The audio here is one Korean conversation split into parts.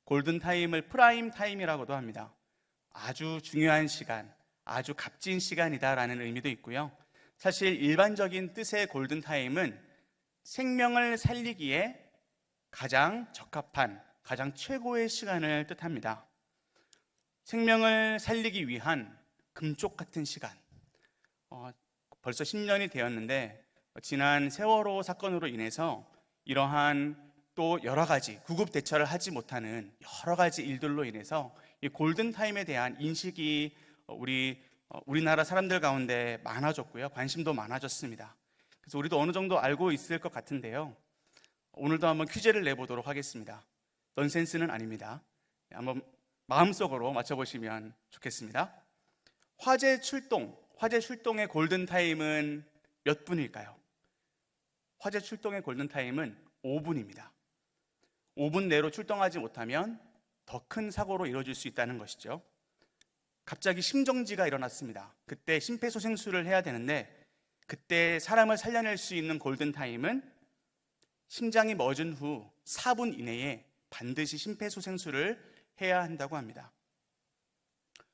골든타임을 프라임 타임이라고도 합니다. 아주 중요한 시간, 아주 값진 시간이다라는 의미도 있고요. 사실 일반적인 뜻의 골든타임은 생명을 살리기에 가장 적합한, 가장 최고의 시간을 뜻합니다. 생명을 살리기 위한 금쪽 같은 시간. 벌써 10년이 되었는데 지난 세월호 사건으로 인해서 이러한 또 여러 가지 구급 대처를 하지 못하는 여러 가지 일들로 인해서 이 골든타임에 대한 인식이 우리나라 사람들 가운데 많아졌고요. 관심도 많아졌습니다. 그래서 우리도 어느 정도 알고 있을 것 같은데요. 오늘도 한번 퀴즈를 내보도록 하겠습니다. 넌센스는 아닙니다. 한번 마음속으로 맞춰보시면 좋겠습니다. 화재 출동의 골든타임은 몇 분일까요? 화재 출동의 골든타임은 5분입니다. 5분 내로 출동하지 못하면 더 큰 사고로 이루어질 수 있다는 것이죠. 갑자기 심정지가 일어났습니다. 그때 심폐소생술을 해야 되는데 그때 사람을 살려낼 수 있는 골든타임은 심장이 멎은 후 4분 이내에 반드시 심폐소생술을 해야 한다고 합니다.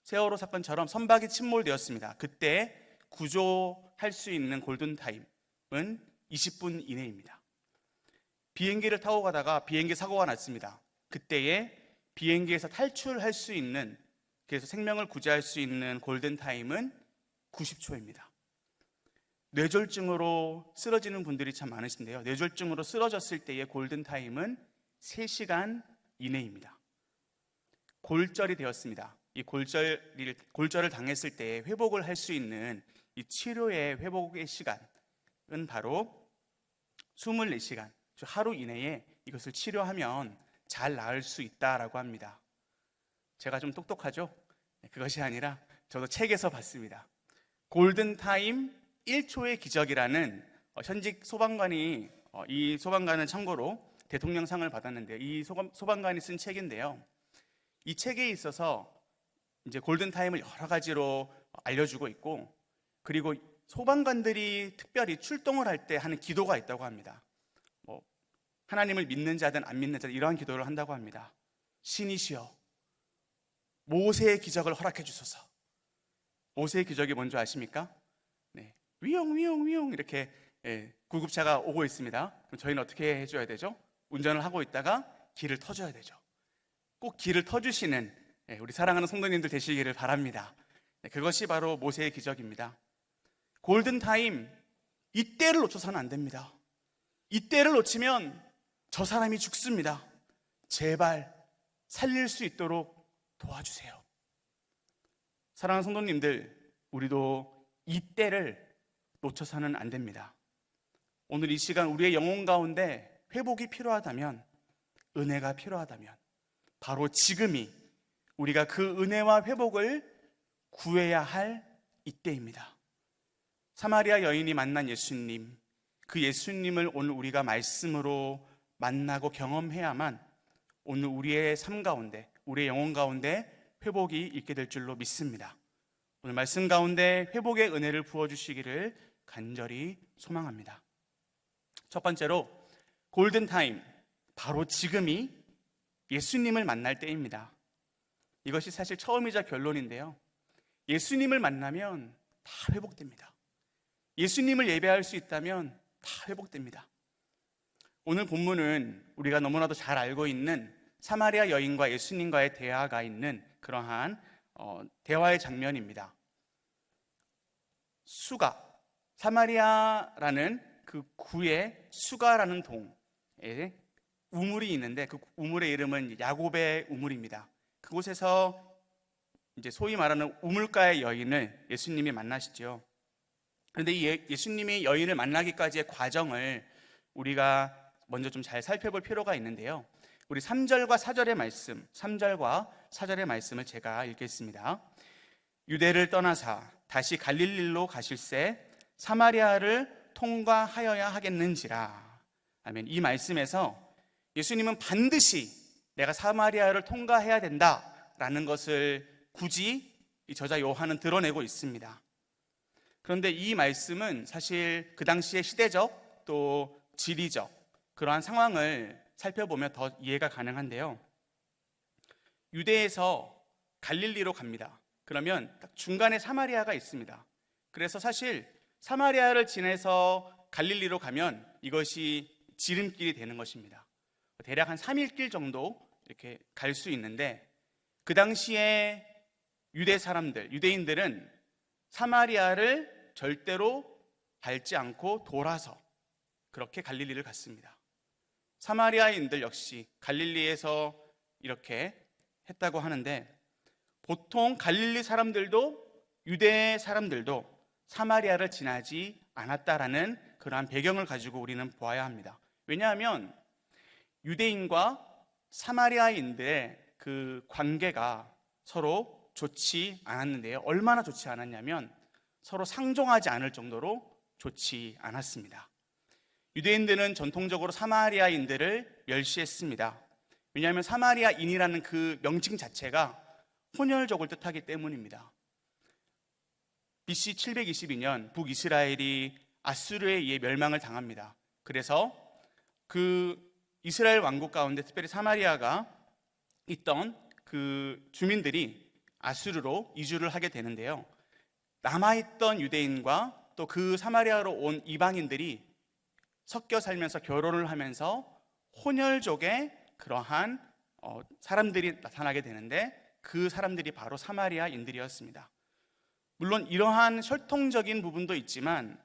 세월호 사건처럼 선박이 침몰되었습니다. 그때 구조할 수 있는 골든타임은 20분 이내입니다. 비행기를 타고 가다가 비행기 사고가 났습니다. 그때에 비행기에서 탈출할 수 있는, 그래서 생명을 구제할 수 있는 골든타임은 90초입니다. 뇌졸중으로 쓰러지는 분들이 참 많으신데요. 뇌졸중으로 쓰러졌을 때의 골든타임은 3시간 이내입니다. 골절이 되었습니다. 이 골절을 당했을 때 회복을 할 수 있는 이 치료의 회복의 시간은 바로 24시간, 즉 하루 이내에 이것을 치료하면 잘 나을 수 있다라고 합니다. 제가 좀 똑똑하죠? 그것이 아니라 저도 책에서 봤습니다. 골든타임 1초의 기적이라는 현직 소방관이, 이 소방관은 참고로 대통령상을 받았는데요. 이 소방관이 쓴 책인데요. 이 책에 있어서 이제 골든타임을 여러 가지로 알려주고 있고, 그리고 소방관들이 특별히 출동을 할 때 하는 기도가 있다고 합니다. 하나님을 믿는 자든 안 믿는 자든 이러한 기도를 한다고 합니다. 신이시여, 모세의 기적을 허락해 주소서. 모세의 기적이 뭔지 아십니까? 네, 위용 이렇게 구급차가 오고 있습니다. 그럼 저희는 어떻게 해줘야 되죠? 운전을 하고 있다가 길을 터줘야 되죠. 꼭 길을 터주시는 우리 사랑하는 성도님들 되시기를 바랍니다. 그것이 바로 모세의 기적입니다. 골든타임, 이때를 놓쳐서는 안 됩니다. 이때를 놓치면 저 사람이 죽습니다. 제발 살릴 수 있도록 도와주세요. 사랑하는 성도님들, 우리도 이때를 놓쳐서는 안 됩니다. 오늘 이 시간 우리의 영혼 가운데 회복이 필요하다면, 은혜가 필요하다면 바로 지금이 우리가 그 은혜와 회복을 구해야 할 이때입니다. 사마리아 여인이 만난 예수님, 그 예수님을 오늘 우리가 말씀으로 만나고 경험해야만 오늘 우리의 삶 가운데, 우리의 영혼 가운데 회복이 있게 될 줄로 믿습니다. 오늘 말씀 가운데 회복의 은혜를 부어주시기를 간절히 소망합니다. 첫 번째로, 골든타임, 바로 지금이 예수님을 만날 때입니다. 이것이 사실 처음이자 결론인데요. 예수님을 만나면 다 회복됩니다. 예수님을 예배할 수 있다면 다 회복됩니다. 오늘 본문은 우리가 너무나도 잘 알고 있는 사마리아 여인과 예수님과의 대화가 있는 그러한 대화의 장면입니다. 수가, 사마리아라는 그 구에 수가라는 동에 우물이 있는데 그 우물의 이름은 야곱의 우물입니다. 그곳에서 이제 소위 말하는 우물가의 여인을 예수님이 만나시죠. 그런데 이 예수님이 여인을 만나기까지의 과정을 우리가 먼저 좀 잘 살펴볼 필요가 있는데요. 우리 3절과 4절의 말씀, 3절과 4절의 말씀을 제가 읽겠습니다. 유대를 떠나사 다시 갈릴리로 가실새 사마리아를 통과하여야 하겠는지라. 아멘. 이 말씀에서 예수님은 반드시 내가 사마리아를 통과해야 된다라는 것을 굳이 이 저자 요한은 드러내고 있습니다. 그런데 이 말씀은 사실 그 당시의 시대적 또 지리적 그러한 상황을 살펴보면 더 이해가 가능한데요. 유대에서 갈릴리로 갑니다. 그러면 딱 중간에 사마리아가 있습니다. 그래서 사실 사마리아를 지나서 갈릴리로 가면 이것이 지름길이 되는 것입니다. 대략 한 3일 길 정도 이렇게 갈 수 있는데, 그 당시에 유대 사람들, 유대인들은 사마리아를 절대로 밟지 않고 돌아서 그렇게 갈릴리를 갔습니다. 사마리아인들 역시 갈릴리에서 이렇게 했다고 하는데, 보통 갈릴리 사람들도 유대 사람들도 사마리아를 지나지 않았다라는 그러한 배경을 가지고 우리는 보아야 합니다. 왜냐하면 유대인과 사마리아인들의 그 관계가 서로 좋지 않았는데요. 얼마나 좋지 않았냐면 서로 상종하지 않을 정도로 좋지 않았습니다. 유대인들은 전통적으로 사마리아인들을 멸시했습니다. 왜냐하면 사마리아인이라는 그 명칭 자체가 혼혈족을 뜻하기 때문입니다. BC 722년 북이스라엘이 아수르에 의해 멸망을 당합니다. 그래서 그 이스라엘 왕국 가운데 특별히 사마리아가 있던 그 주민들이 아수르로 이주를 하게 되는데요. 남아있던 유대인과 또 그 사마리아로 온 이방인들이 섞여 살면서 결혼을 하면서 혼혈족의 그러한 사람들이 나타나게 되는데, 그 사람들이 바로 사마리아인들이었습니다. 물론 이러한 혈통적인 부분도 있지만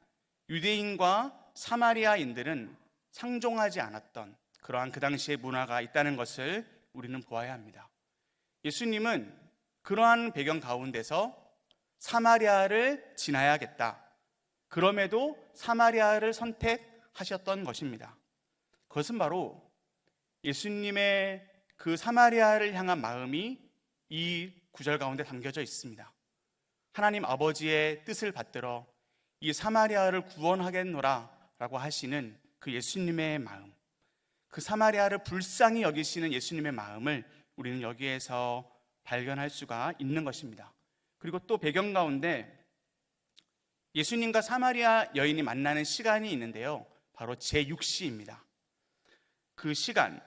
유대인과 사마리아인들은 상종하지 않았던 그러한 그 당시의 문화가 있다는 것을 우리는 보아야 합니다. 예수님은 그러한 배경 가운데서 사마리아를 지나야겠다, 그럼에도 사마리아를 선택하셨던 것입니다. 그것은 바로 예수님의 그 사마리아를 향한 마음이 이 구절 가운데 담겨져 있습니다. 하나님 아버지의 뜻을 받들어 이 사마리아를 구원하겠노라 라고 하시는 그 예수님의 마음, 그 사마리아를 불쌍히 여기시는 예수님의 마음을 우리는 여기에서 발견할 수가 있는 것입니다. 그리고 또 배경 가운데 예수님과 사마리아 여인이 만나는 시간이 있는데요, 바로 제6시입니다. 그 시간,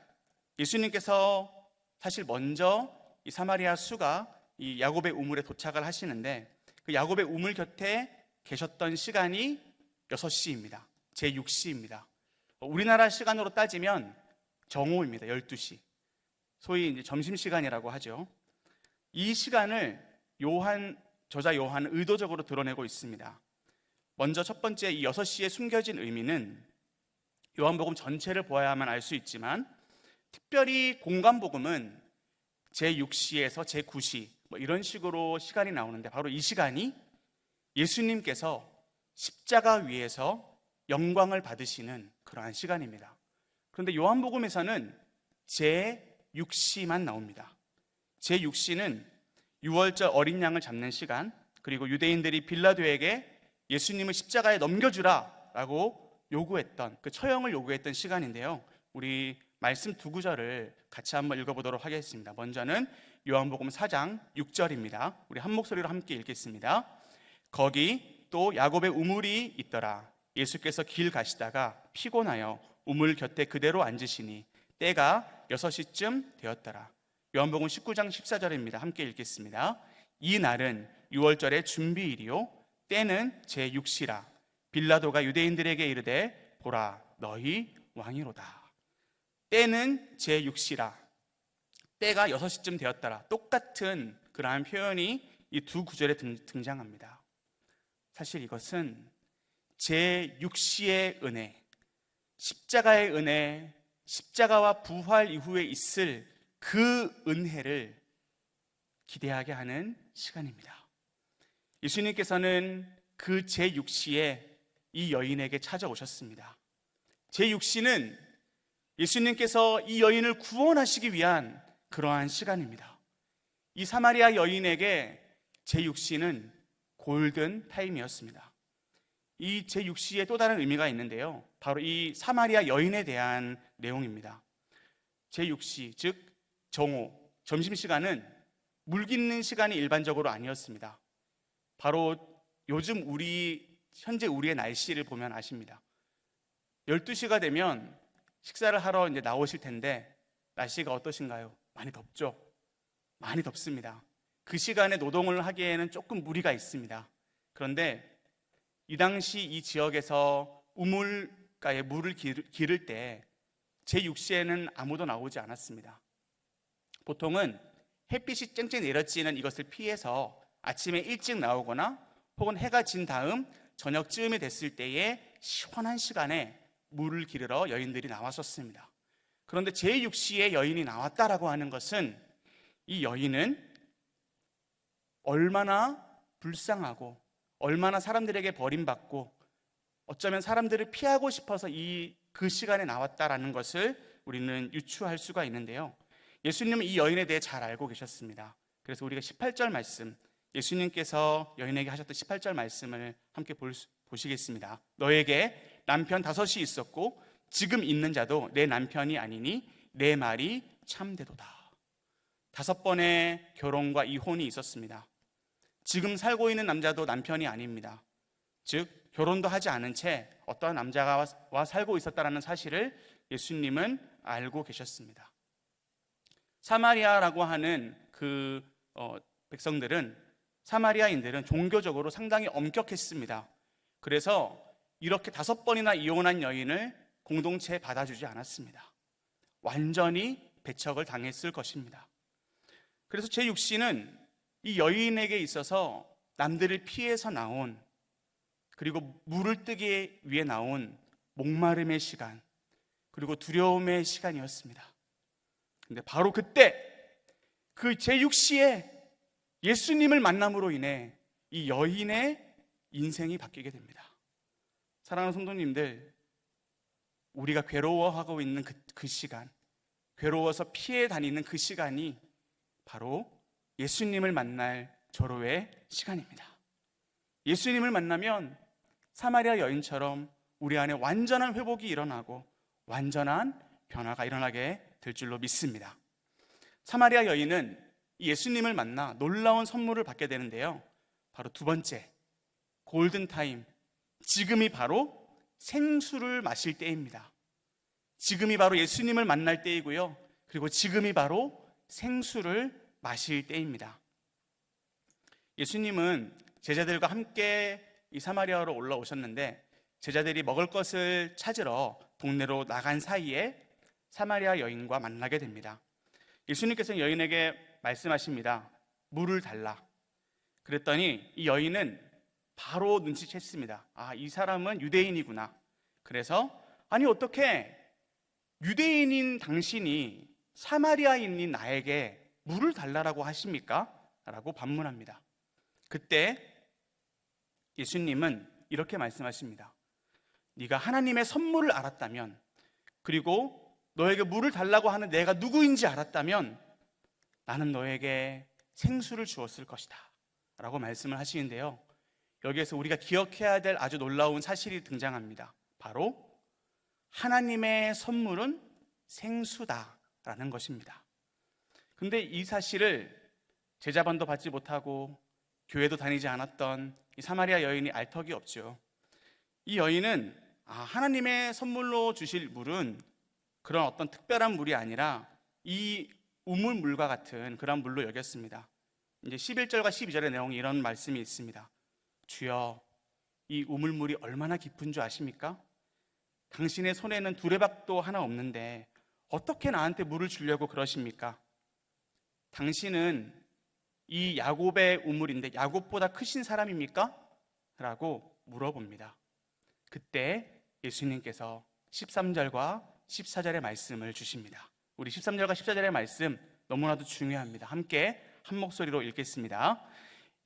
예수님께서 사실 먼저 이 사마리아 수가 이 야곱의 우물에 도착을 하시는데, 그 야곱의 우물 곁에 계셨던 시간이 6시입니다. 제6시입니다. 우리나라 시간으로 따지면 정오입니다. 12시. 소위 이제 점심시간이라고 하죠. 이 시간을 저자 요한은 의도적으로 드러내고 있습니다. 먼저 첫 번째 이 6시에 숨겨진 의미는 요한복음 전체를 보아야만 알 수 있지만, 특별히 공관복음은 제6시에서 제9시 이런 식으로 시간이 나오는데, 바로 이 시간이 예수님께서 십자가 위에서 영광을 받으시는 그러한 시간입니다. 그런데 요한복음에서는 제6시만 나옵니다. 제6시는 6월절 어린 양을 잡는 시간, 그리고 유대인들이 빌라도에게 예수님을 십자가에 넘겨주라 라고 요구했던, 그 처형을 요구했던 시간인데요, 우리 말씀 두 구절을 같이 한번 읽어보도록 하겠습니다. 먼저는 요한복음 4장 6절입니다. 우리 한 목소리로 함께 읽겠습니다. 거기 또 야곱의 우물이 있더라. 예수께서 길 가시다가 피곤하여 우물 곁에 그대로 앉으시니 때가 6시쯤 되었더라. 요한복음 19장 14절입니다. 함께 읽겠습니다. 이 날은 6월절의 준비일이요 때는 제6시라. 빌라도가 유대인들에게 이르되 보라 너희 왕이로다. 때는 제6시라. 때가 6시쯤 되었더라. 똑같은 그러한 표현이 이 두 구절에 등장합니다. 사실 이것은 제6시의 은혜, 십자가의 은혜, 십자가와 부활 이후에 있을 그 은혜를 기대하게 하는 시간입니다. 예수님께서는 그 제6시에 이 여인에게 찾아오셨습니다. 제6시는 예수님께서 이 여인을 구원하시기 위한 그러한 시간입니다. 이 사마리아 여인에게 제6시는 골든 타임이었습니다. 이 제6시에 또 다른 의미가 있는데요, 바로 이 사마리아 여인에 대한 내용입니다. 제6시, 즉 정오, 점심시간은 물 깃는 시간이 일반적으로 아니었습니다. 바로 요즘 현재 우리의 날씨를 보면 아십니다. 12시가 되면 식사를 하러 이제 나오실 텐데 날씨가 어떠신가요? 많이 덥죠? 많이 덥습니다. 그 시간에 노동을 하기에는 조금 무리가 있습니다. 그런데 이 당시 이 지역에서 우물가에 물을 기를 때 제6시에는 아무도 나오지 않았습니다. 보통은 햇빛이 쨍쨍 내려지는 이것을 피해서 아침에 일찍 나오거나 혹은 해가 진 다음 저녁쯤이 됐을 때에 시원한 시간에 물을 기르러 여인들이 나왔었습니다. 그런데 제6시에 여인이 나왔다라고 하는 것은 이 여인은 얼마나 불쌍하고 얼마나 사람들에게 버림받고 어쩌면 사람들을 피하고 싶어서 그 시간에 나왔다라는 것을 우리는 유추할 수가 있는데요. 예수님은 이 여인에 대해 잘 알고 계셨습니다. 그래서 우리가 18절 말씀, 예수님께서 여인에게 하셨던 18절 말씀을 함께 보시겠습니다. 너에게 남편 5이 있었고 지금 있는 자도 내 남편이 아니니 내 말이 참되도다. 5번의 결혼과 이혼이 있었습니다. 지금 살고 있는 남자도 남편이 아닙니다. 즉 결혼도 하지 않은 채 어떠한 남자와 살고 있었다는 사실을 예수님은 알고 계셨습니다. 사마리아라고 하는 그 백성들은, 사마리아인들은 종교적으로 상당히 엄격했습니다. 그래서 이렇게 5번이나 이혼한 여인을 공동체에 받아주지 않았습니다. 완전히 배척을 당했을 것입니다. 그래서 제6시는 이 여인에게 있어서 남들을 피해서 나온, 그리고 물을 뜨기 위해 나온 목마름의 시간, 그리고 두려움의 시간이었습니다. 근데 바로 그때 그 제6시에 예수님을 만남으로 인해 이 여인의 인생이 바뀌게 됩니다. 사랑하는 성도님들, 우리가 괴로워하고 있는 그 시간, 괴로워서 피해 다니는 그 시간이 바로 예수님을 만날 절호의 시간입니다. 예수님을 만나면 사마리아 여인처럼 우리 안에 완전한 회복이 일어나고 완전한 변화가 일어나게 될 줄로 믿습니다. 사마리아 여인은 예수님을 만나 놀라운 선물을 받게 되는데요. 바로 2번째, 골든타임, 지금이 바로 생수를 마실 때입니다. 지금이 바로 예수님을 만날 때이고요. 그리고 지금이 바로 생수를 마실 때입니다. 예수님은 제자들과 함께 이 사마리아로 올라오셨는데 제자들이 먹을 것을 찾으러 동네로 나간 사이에 사마리아 여인과 만나게 됩니다. 예수님께서는 여인에게 말씀하십니다. 물을 달라. 그랬더니 이 여인은 바로 눈치챘습니다. 아, 이 사람은 유대인이구나. 그래서 아니 어떻게 유대인인 당신이 사마리아인인 나에게 물을 달라고 하십니까? 라고 반문합니다. 그때 예수님은 이렇게 말씀하십니다. 네가 하나님의 선물을 알았다면, 그리고 너에게 물을 달라고 하는 내가 누구인지 알았다면 나는 너에게 생수를 주었을 것이다 라고 말씀을 하시는데요. 여기에서 우리가 기억해야 될 아주 놀라운 사실이 등장합니다. 바로 하나님의 선물은 생수다라는 것입니다. 근데 이 사실을 제자반도 받지 못하고 교회도 다니지 않았던 이 사마리아 여인이 알 턱이 없죠. 이 여인은 하나님의 선물로 주실 물은 그런 어떤 특별한 물이 아니라 이 우물물과 같은 그런 물로 여겼습니다. 이제 11절과 12절의 내용에 이런 말씀이 있습니다. 주여, 이 우물물이 얼마나 깊은 줄 아십니까? 당신의 손에는 두레박도 하나 없는데 어떻게 나한테 물을 주려고 그러십니까? 당신은 이 야곱의 우물인데 야곱보다 크신 사람입니까? 라고 물어봅니다. 그때 예수님께서 13절과 14절의 말씀을 주십니다. 우리 13절과 14절의 말씀 너무나도 중요합니다. 함께 한 목소리로 읽겠습니다.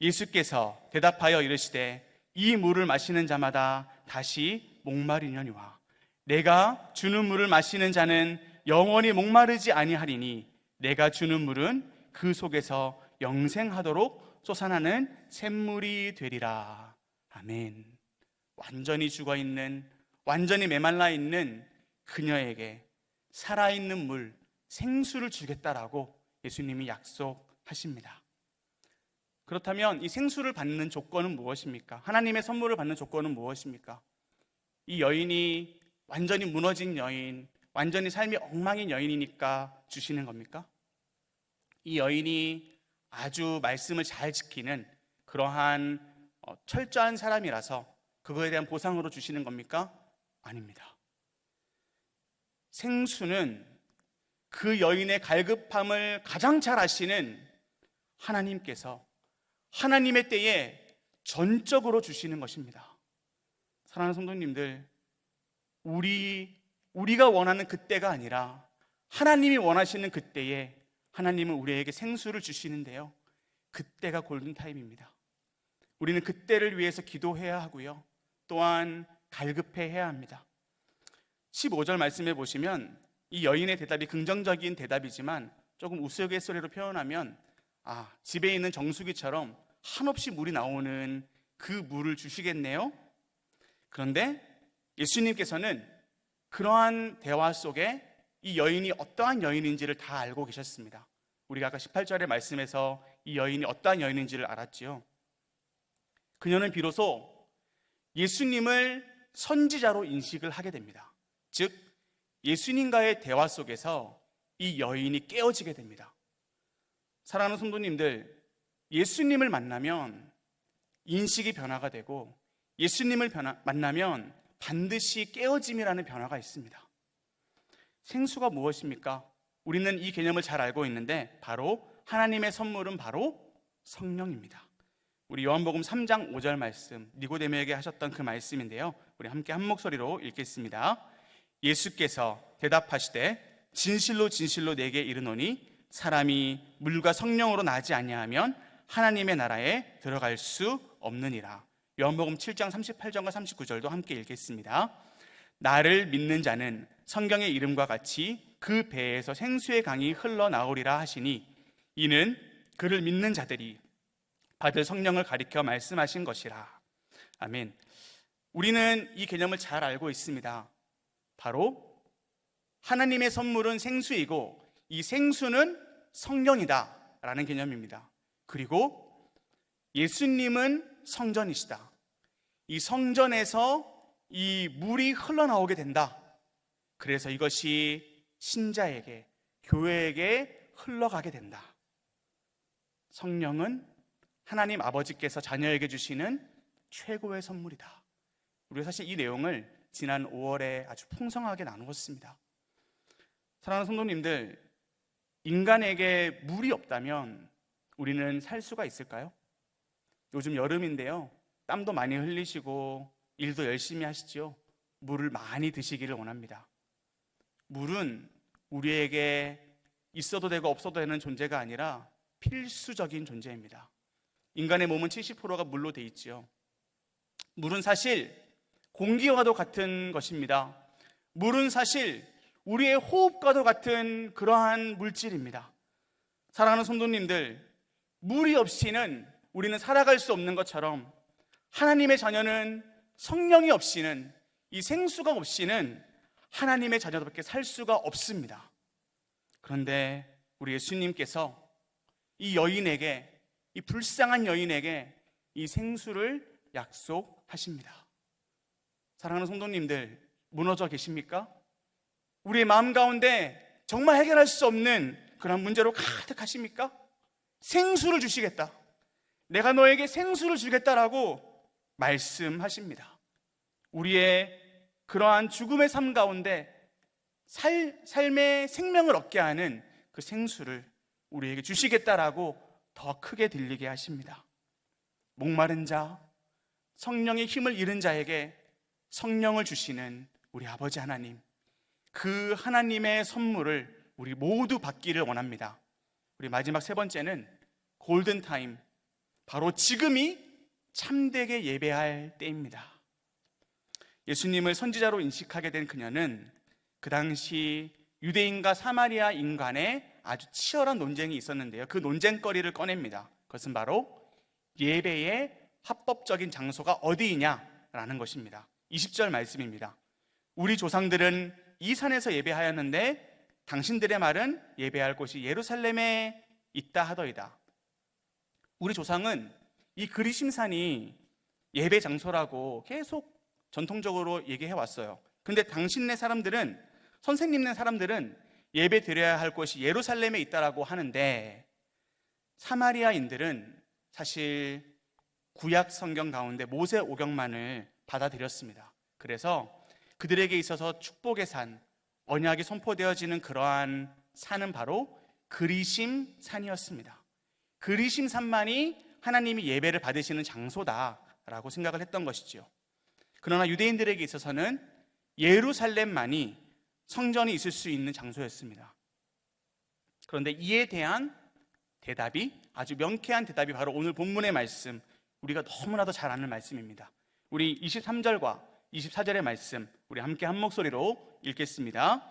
예수께서 대답하여 이르시되 이 물을 마시는 자마다 다시 목마르려니와 내가 주는 물을 마시는 자는 영원히 목마르지 아니하리니 내가 주는 물은 그 속에서 영생하도록 솟아나는 샘물이 되리라. 아멘. 완전히 죽어있는, 완전히 메말라 있는 그녀에게 살아있는 물, 생수를 주겠다라고 예수님이 약속하십니다. 그렇다면 이 생수를 받는 조건은 무엇입니까? 하나님의 선물을 받는 조건은 무엇입니까? 이 여인이 완전히 무너진 여인, 완전히 삶이 엉망인 여인이니까 주시는 겁니까? 이 여인이 아주 말씀을 잘 지키는 그러한 철저한 사람이라서 그거에 대한 보상으로 주시는 겁니까? 아닙니다. 생수는 그 여인의 갈급함을 가장 잘 아시는 하나님께서 하나님의 때에 전적으로 주시는 것입니다. 사랑하는 성도님들, 우리가 원하는 그때가 아니라 하나님이 원하시는 그때에 하나님은 우리에게 생수를 주시는데요, 그때가 골든타임입니다. 우리는 그때를 위해서 기도해야 하고요, 또한 갈급해야 합니다. 15절 말씀해 보시면 이 여인의 대답이 긍정적인 대답이지만 조금 우스갯소리로 표현하면 집에 있는 정수기처럼 한없이 물이 나오는 그 물을 주시겠네요. 그런데 예수님께서는 그러한 대화 속에 이 여인이 어떠한 여인인지를 다 알고 계셨습니다. 우리가 아까 18절의 말씀에서 이 여인이 어떠한 여인인지를 알았지요. 그녀는 비로소 예수님을 선지자로 인식을 하게 됩니다. 즉 예수님과의 대화 속에서 이 여인이 깨어지게 됩니다. 사랑하는 성도님들, 예수님을 만나면 인식이 변화가 되고 예수님을 만나면 반드시 깨어짐이라는 변화가 있습니다. 생수가 무엇입니까? 우리는 이 개념을 잘 알고 있는데 바로 하나님의 선물은 바로 성령입니다. 우리 요한복음 3장 5절 말씀, 니고데모에게 하셨던 그 말씀인데요, 우리 함께 한 목소리로 읽겠습니다. 예수께서 대답하시되 진실로 진실로 내게 이르노니 사람이 물과 성령으로 나지 아니하면 하나님의 나라에 들어갈 수 없느니라. 요한복음 7장 38절과 39절도 함께 읽겠습니다. 나를 믿는 자는 성경의 이름과 같이 그 배에서 생수의 강이 흘러나오리라 하시니 이는 그를 믿는 자들이 받을 성령을 가리켜 말씀하신 것이라. 아멘. 우리는 이 개념을 잘 알고 있습니다. 바로 하나님의 선물은 생수이고 이 생수는 성령이다 라는 개념입니다. 그리고 예수님은 성전이시다. 이 성전에서 이 물이 흘러나오게 된다. 그래서 이것이 신자에게, 교회에게 흘러가게 된다. 성령은 하나님 아버지께서 자녀에게 주시는 최고의 선물이다. 우리가 사실 이 내용을 지난 5월에 아주 풍성하게 나누었습니다. 사랑하는 성도님들, 인간에게 물이 없다면 우리는 살 수가 있을까요? 요즘 여름인데요, 땀도 많이 흘리시고 일도 열심히 하시죠. 물을 많이 드시기를 원합니다. 물은 우리에게 있어도 되고 없어도 되는 존재가 아니라 필수적인 존재입니다. 인간의 몸은 70%가 물로 돼 있지요. 물은 사실 공기와도 같은 것입니다. 물은 사실 우리의 호흡과도 같은 그러한 물질입니다. 사랑하는 성도님들, 물이 없이는 우리는 살아갈 수 없는 것처럼 하나님의 자녀는 성령이 없이는, 이 생수가 없이는 하나님의 자녀답게 살 수가 없습니다. 그런데 우리 예수님께서 이 여인에게, 이 불쌍한 여인에게 이 생수를 약속하십니다. 사랑하는 성도님들, 무너져 계십니까? 우리의 마음 가운데 정말 해결할 수 없는 그런 문제로 가득하십니까? 생수를 주시겠다, 내가 너에게 생수를 주겠다라고 말씀하십니다. 우리의 그러한 죽음의 삶 가운데 삶의 생명을 얻게 하는 그 생수를 우리에게 주시겠다라고 더 크게 들리게 하십니다. 목마른 자, 성령의 힘을 잃은 자에게 성령을 주시는 우리 아버지 하나님, 그 하나님의 선물을 우리 모두 받기를 원합니다. 우리 마지막 세 번째는 골든타임, 바로 지금이 참되게 예배할 때입니다. 예수님을 선지자로 인식하게 된 그녀는 그 당시 유대인과 사마리아인 간에 아주 치열한 논쟁이 있었는데요, 그 논쟁거리를 꺼냅니다. 그것은 바로 예배의 합법적인 장소가 어디이냐라는 것입니다. 20절 말씀입니다. 우리 조상들은 이 산에서 예배하였는데 당신들의 말은 예배할 곳이 예루살렘에 있다 하더이다. 우리 조상은 이 그리심산이 예배 장소라고 계속 전통적으로 얘기해 왔어요. 근데 당신네 사람들은, 선생님네 사람들은 예배 드려야 할 곳이 예루살렘에 있다라고 하는데 사마리아인들은 사실 구약 성경 가운데 모세 오경만을 받아들였습니다. 그래서 그들에게 있어서 축복의 산, 언약이 선포되어지는 그러한 산은 바로 그리심 산이었습니다. 그리심 산만이 하나님이 예배를 받으시는 장소다라고 생각을 했던 것이지요. 그러나 유대인들에게 있어서는 예루살렘만이 성전이 있을 수 있는 장소였습니다. 그런데 이에 대한 대답이, 아주 명쾌한 대답이 바로 오늘 본문의 말씀, 우리가 너무나도 잘 아는 말씀입니다. 우리 23절과 24절의 말씀 우리 함께 한 목소리로 읽겠습니다.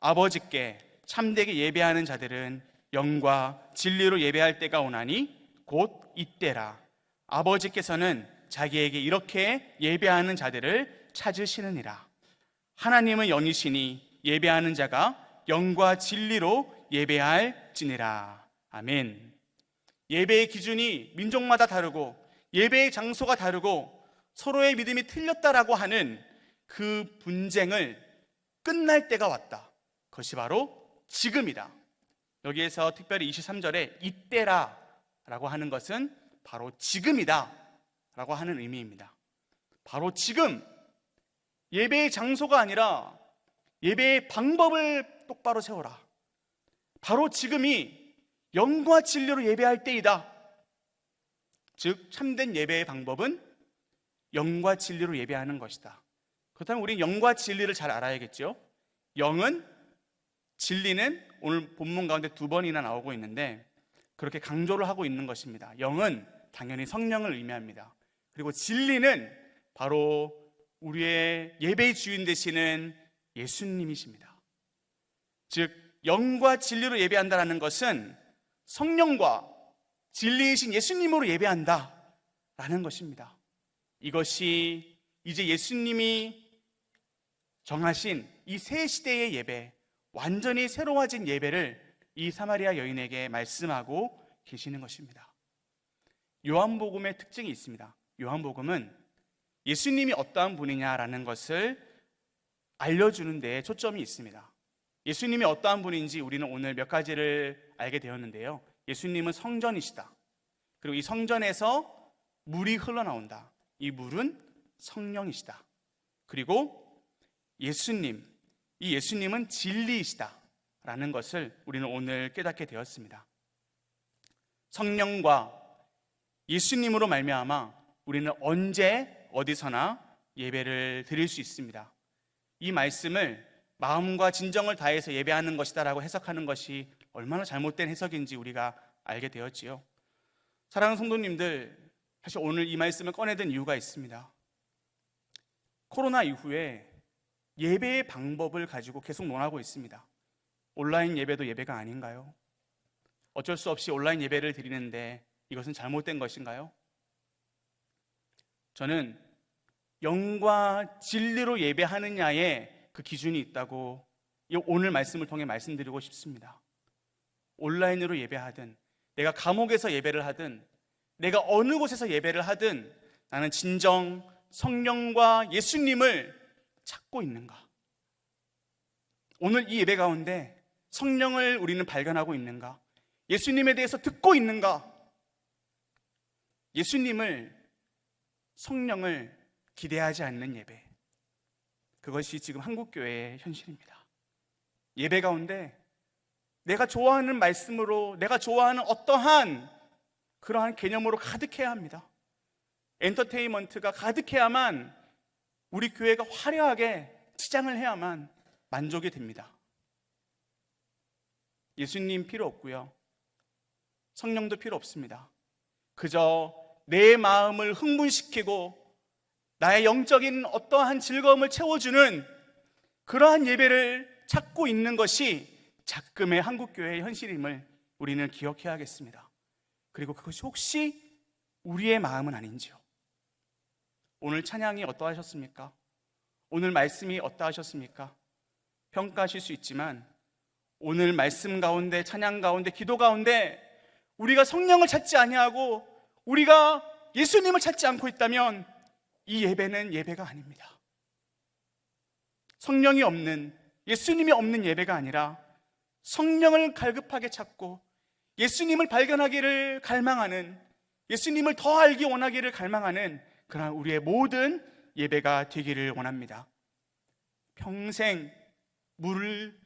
아버지께 참되게 예배하는 자들은 영과 진리로 예배할 때가 오나니 곧 이때라. 아버지께서는 자기에게 이렇게 예배하는 자들을 찾으시느니라. 하나님은 영이시니 예배하는 자가 영과 진리로 예배할지니라. 아멘. 예배의 기준이 민족마다 다르고 예배의 장소가 다르고 서로의 믿음이 틀렸다라고 하는 그 분쟁을 끝날 때가 왔다. 그것이 바로 지금이다. 여기에서 특별히 23절에 이때라 라고 하는 것은 바로 지금이다 라고 하는 의미입니다. 바로 지금, 예배의 장소가 아니라 예배의 방법을 똑바로 세워라. 바로 지금이 영과 진리로 예배할 때이다. 즉 참된 예배의 방법은 영과 진리로 예배하는 것이다. 그렇다면 우리는 영과 진리를 잘 알아야겠죠. 영은, 진리는 오늘 본문 가운데 2번이나 나오고 있는데 그렇게 강조를 하고 있는 것입니다. 영은 당연히 성령을 의미합니다. 그리고 진리는 바로 우리의 예배의 주인 되시는 예수님이십니다. 즉 영과 진리로 예배한다는 것은 성령과 진리이신 예수님으로 예배한다라는 것입니다. 이것이 이제 예수님이 정하신 이 새 시대의 예배, 완전히 새로워진 예배를 이 사마리아 여인에게 말씀하고 계시는 것입니다. 요한복음의 특징이 있습니다. 요한복음은 예수님이 어떠한 분이냐라는 것을 알려주는 데에 초점이 있습니다. 예수님이 어떠한 분인지 우리는 오늘 몇 가지를 알게 되었는데요. 예수님은 성전이시다. 그리고 이 성전에서 물이 흘러나온다. 이 물은 성령이시다. 그리고 예수님, 이 예수님은 진리이시다 라는 것을 우리는 오늘 깨닫게 되었습니다. 성령과 예수님으로 말미암아 우리는 언제 어디서나 예배를 드릴 수 있습니다. 이 말씀을 마음과 진정을 다해서 예배하는 것이다 라고 해석하는 것이 얼마나 잘못된 해석인지 우리가 알게 되었지요. 사랑하는 성도님들, 사실 오늘 이 말씀을 꺼내든 이유가 있습니다. 코로나 이후에 예배의 방법을 가지고 계속 논하고 있습니다. 온라인 예배도 예배가 아닌가요? 어쩔 수 없이 온라인 예배를 드리는데 이것은 잘못된 것인가요? 저는 영과 진리로 예배하느냐에 그 기준이 있다고 오늘 말씀을 통해 말씀드리고 싶습니다. 온라인으로 예배하든, 내가 감옥에서 예배를 하든, 내가 어느 곳에서 예배를 하든 나는 진정 성령과 예수님을 찾고 있는가? 오늘 이 예배 가운데 성령을 우리는 발견하고 있는가? 예수님에 대해서 듣고 있는가? 예수님을, 성령을 기대하지 않는 예배, 그것이 지금 한국교회의 현실입니다. 예배 가운데 내가 좋아하는 말씀으로, 내가 좋아하는 어떠한 그러한 개념으로 가득해야 합니다. 엔터테인먼트가 가득해야만, 우리 교회가 화려하게 치장을 해야만 만족이 됩니다. 예수님 필요 없고요, 성령도 필요 없습니다. 그저 내 마음을 흥분시키고 나의 영적인 어떠한 즐거움을 채워주는 그러한 예배를 찾고 있는 것이 작금의 한국교회의 현실임을 우리는 기억해야겠습니다. 그리고 그것이 혹시 우리의 마음은 아닌지요. 오늘 찬양이 어떠하셨습니까? 오늘 말씀이 어떠하셨습니까? 평가하실 수 있지만 오늘 말씀 가운데, 찬양 가운데, 기도 가운데 우리가 성령을 찾지 아니하고 우리가 예수님을 찾지 않고 있다면 이 예배는 예배가 아닙니다. 성령이 없는, 예수님이 없는 예배가 아니라 성령을 갈급하게 찾고 예수님을 발견하기를 갈망하는, 예수님을 더 알기 원하기를 갈망하는 그러한 우리의 모든 예배가 되기를 원합니다. 평생 물을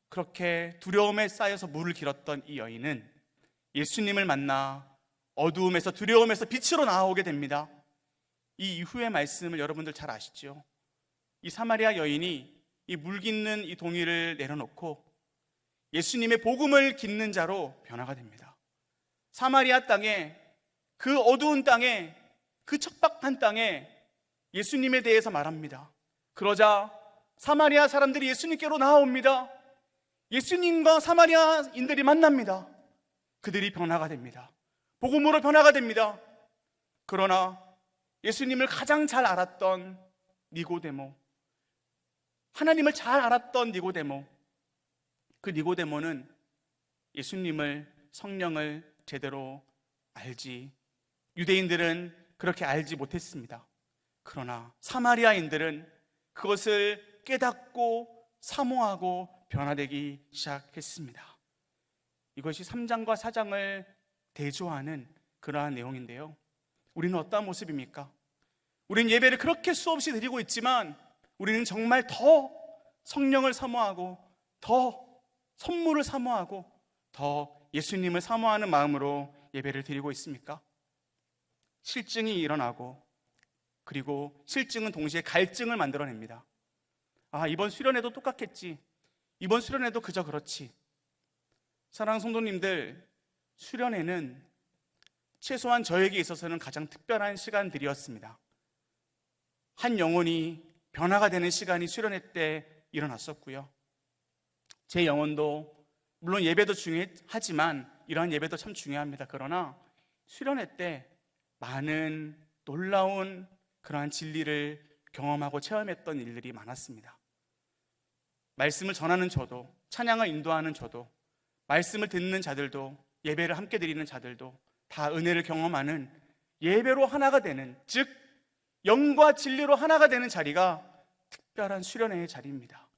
그렇게 두려움에 쌓여서 물을 길었던 이 여인은 예수님을 만나 어두움에서, 두려움에서 빛으로 나아오게 됩니다. 이 이후의 말씀을 여러분들 잘 아시죠? 이 사마리아 여인이 이 물 깃는 이 동이를 내려놓고 예수님의 복음을 깃는 자로 변화가 됩니다. 사마리아 땅에, 그 어두운 땅에, 그 척박한 땅에 예수님에 대해서 말합니다. 그러자 사마리아 사람들이 예수님께로 나아옵니다. 예수님과 사마리아인들이 만납니다. 그들이 변화가 됩니다. 복음으로 변화가 됩니다. 그러나 예수님을 가장 잘 알았던 니고데모, 하나님을 잘 알았던 니고데모, 그 니고데모는 예수님을, 성령을 제대로 유대인들은 그렇게 알지 못했습니다. 그러나 사마리아인들은 그것을 깨닫고 사모하고 변화되기 시작했습니다. 이것이 3장과 4장을 대조하는 그러한 내용인데요, 우리는 어떠한 모습입니까? 우리는 예배를 그렇게 수없이 드리고 있지만 우리는 정말 더 성령을 사모하고, 더 선물을 사모하고, 더 예수님을 사모하는 마음으로 예배를 드리고 있습니까? 실증이 일어나고, 그리고 실증은 동시에 갈증을 만들어냅니다. 이번 수련회도 똑같겠지, 이번 수련회도 그저 그렇지. 사랑하는 성도님들, 수련회는 최소한 저에게 있어서는 가장 특별한 시간들이었습니다. 한 영혼이 변화가 되는 시간이 수련회 때 일어났었고요, 제 영혼도 물론 예배도 중요하지만 이러한 예배도 참 중요합니다. 그러나 수련회 때 많은 놀라운 그러한 진리를 경험하고 체험했던 일들이 많았습니다. 말씀을 전하는 저도, 찬양을 인도하는 저도, 말씀을 듣는 자들도, 예배를 함께 드리는 자들도 다 은혜를 경험하는, 예배로 하나가 되는, 즉 영과 진리로 하나가 되는 자리가 특별한 수련회의 자리입니다.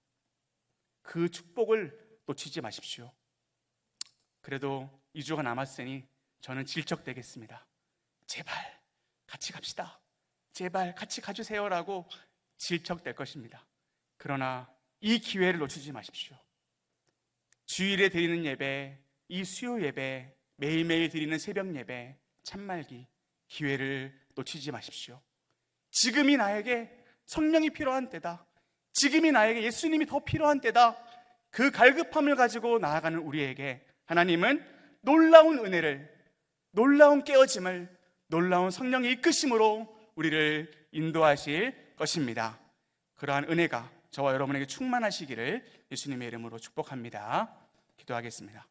그 축복을 놓치지 마십시오. 그래도 2주가 남았으니 저는 질척되겠습니다. 제발 같이 갑시다, 제발 같이 가주세요라고 질척될 것입니다. 그러나 이 기회를 놓치지 마십시오. 주일에 드리는 예배, 이 수요 예배, 매일매일 드리는 새벽 예배, 참말기, 기회를 놓치지 마십시오. 지금이 나에게 성령이 필요한 때다, 지금이 나에게 예수님이 더 필요한 때다. 그 갈급함을 가지고 나아가는 우리에게 하나님은 놀라운 은혜를, 놀라운 깨어짐을, 놀라운 성령의 이끄심으로 우리를 인도하실 것입니다. 그러한 은혜가 저와 여러분에게 충만하시기를 예수님의 이름으로 축복합니다. 기도하겠습니다.